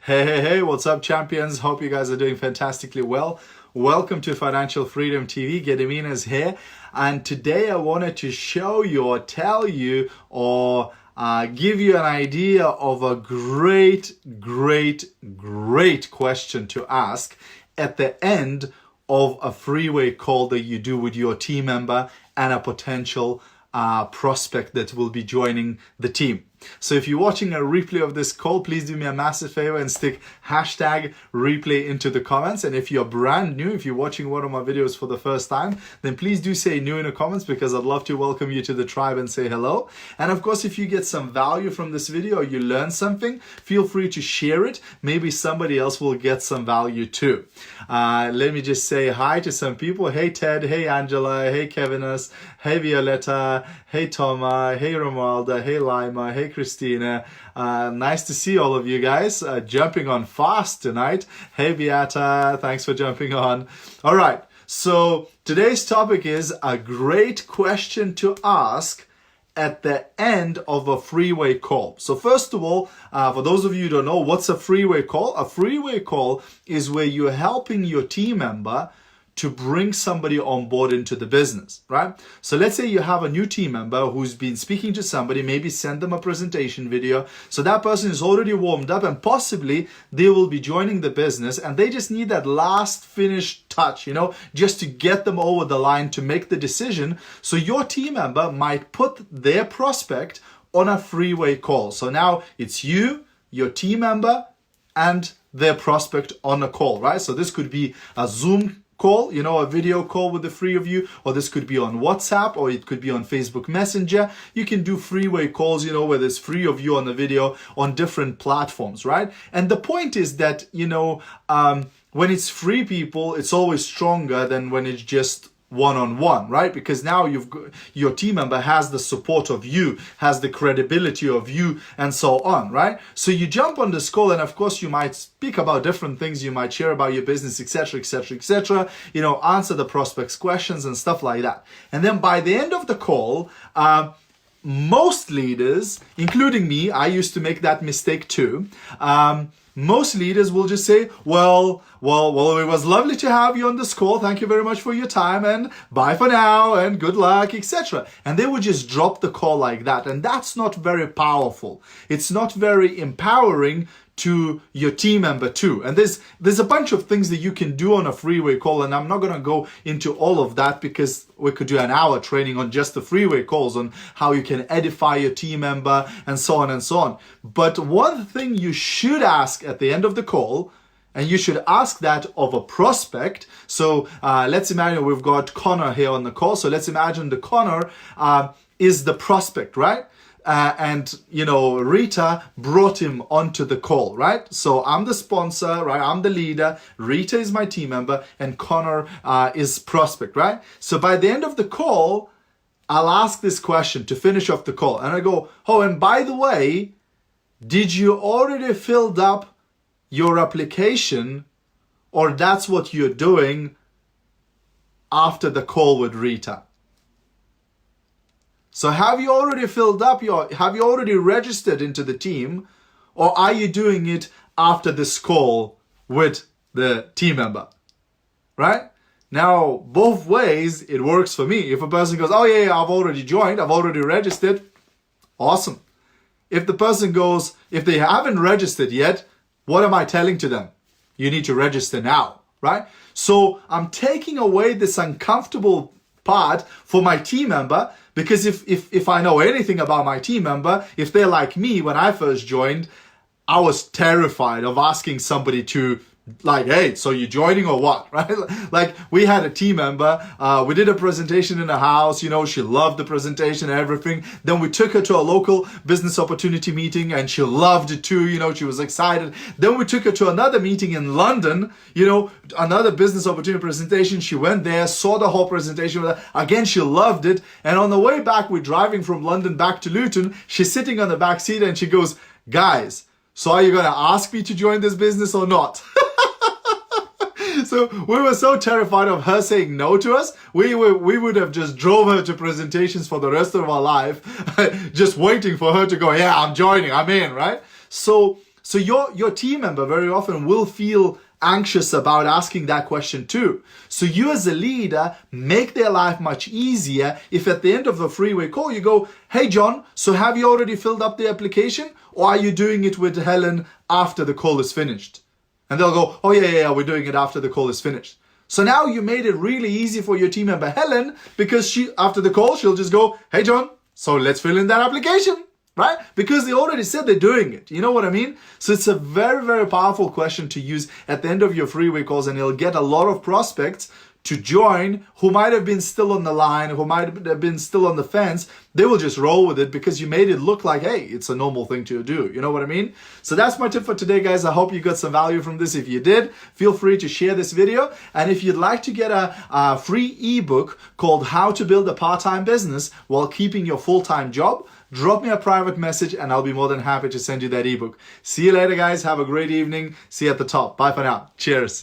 Hey, what's up, champions? Hope you guys are doing fantastically well. Welcome to Financial Freedom TV. Gediminas here. And today I wanted to show you or tell you or give you an idea of a great question to ask at the end of a freeway call that you do with your team member and a potential prospect that will be joining the team. So if you're watching a replay of this call, please do me a massive favor and stick hashtag replay into the comments. And if you're brand new, if you're watching one of my videos for the first time, then please do say new in the comments because I'd love to welcome you to the tribe and say hello. And of course, if you get some value from this video or you learn something, feel free to share it. Maybe somebody else will get some value too. Let me just say hi to some people. Hey Ted, hey Angela, hey Kevinas, hey Violetta, hey Toma, hey Romualda, hey Lima, hey Christina. Nice to see all of you guys jumping on fast tonight. Hey Beata, thanks for jumping on. All right, so today's topic is a great question to ask at the end of a freeway call. So first of all, for those of you who don't know, what's a freeway call? A freeway call is where you're helping your team member to bring somebody on board into the business, right? So let's say you have a new team member who's been speaking to somebody, maybe send them a presentation video. So that person is already warmed up and possibly they will be joining the business and they just need that last finished touch, just to get them over the line to make the decision. So your team member might put their prospect on a freeway call. So now it's you, your team member, and their prospect on a call, right? So this could be a Zoom call, a video call with the three of you, or this could be on WhatsApp, or it could be on Facebook Messenger. You can do freeway calls, where there's three of you on the video on different platforms, right? And the point is that, when it's three people, it's always stronger than when it's just one-on-one, right? Because now your team member has the support of you, has the credibility of you, and so on, right? So you jump on this call, and of course you might speak about different things, you might share about your business, etc., answer the prospect's questions and stuff like that. And then by the end of the call, most leaders, including me, I used to make that mistake too, most leaders will just say, well, it was lovely to have you on this call. Thank you very much for your time and bye for now and good luck, etc. And they would just drop the call like that. And that's not very powerful. It's not very empowering to your team member too. And there's a bunch of things that you can do on a freeway call, and I'm not going to go into all of that because we could do an hour training on just the freeway calls, on how you can edify your team member and so on and so on. But one thing you should ask at the end of the call, and you should ask that of a prospect. So let's imagine we've got Connor here on the call. So let's imagine the Connor is the prospect, right? And Rita brought him onto the call, right? So I'm the sponsor, right? I'm the leader. Rita is my team member, and Connor is prospect, right? So by the end of the call, I'll ask this question to finish off the call, and I go, oh, and by the way, did you already filled up your application, or that's what you're doing after the call with Rita? So have you already filled up have you already registered into the team, or are you doing it after this call with the team member, right? Now, both ways, it works for me. If a person goes, oh yeah, I've already joined, I've already registered, awesome. If the person goes, if they haven't registered yet, what am I telling to them? You need to register now, right? So I'm taking away this uncomfortable part for my team member, because if I know anything about my team member, if they're like me when I first joined, I was terrified of asking somebody to, like, hey, so you joining or what, right? Like, we had a team member, we did a presentation in the house, she loved the presentation and everything. Then we took her to a local business opportunity meeting and she loved it too, she was excited. Then we took her to another meeting in London, another business opportunity presentation. She went there, saw the whole presentation. Again, she loved it. And on the way back, we're driving from London back to Luton. She's sitting on the back seat and she goes, guys, so are you going to ask me to join this business or not? So we were so terrified of her saying no to us, we would have just drove her to presentations for the rest of our life, just waiting for her to go, yeah, I'm joining, I'm in, right? So So your team member very often will feel anxious about asking that question too. So you as a leader make their life much easier if at the end of the freeway call you go, hey John, so have you already filled up the application, or are you doing it with Helen after the call is finished? And they'll go, oh yeah, we're doing it after the call is finished. So now you made it really easy for your team member Helen, because she, after the call, she'll just go, hey John, so let's fill in that application. Right? Because they already said they're doing it. You know what I mean? So it's a very, very powerful question to use at the end of your freeway calls, and you'll get a lot of prospects to join who might have been still on the line, who might have been still on the fence. They will just roll with it because you made it look like, hey, it's a normal thing to do. You know what I mean? So that's my tip for today, guys. I hope you got some value from this. If you did, feel free to share this video. And if you'd like to get a free ebook called How to Build a Part-Time Business While Keeping Your Full-Time Job, drop me a private message and I'll be more than happy to send you that ebook. See you later, guys. Have a great evening. See you at the top. Bye for now. Cheers.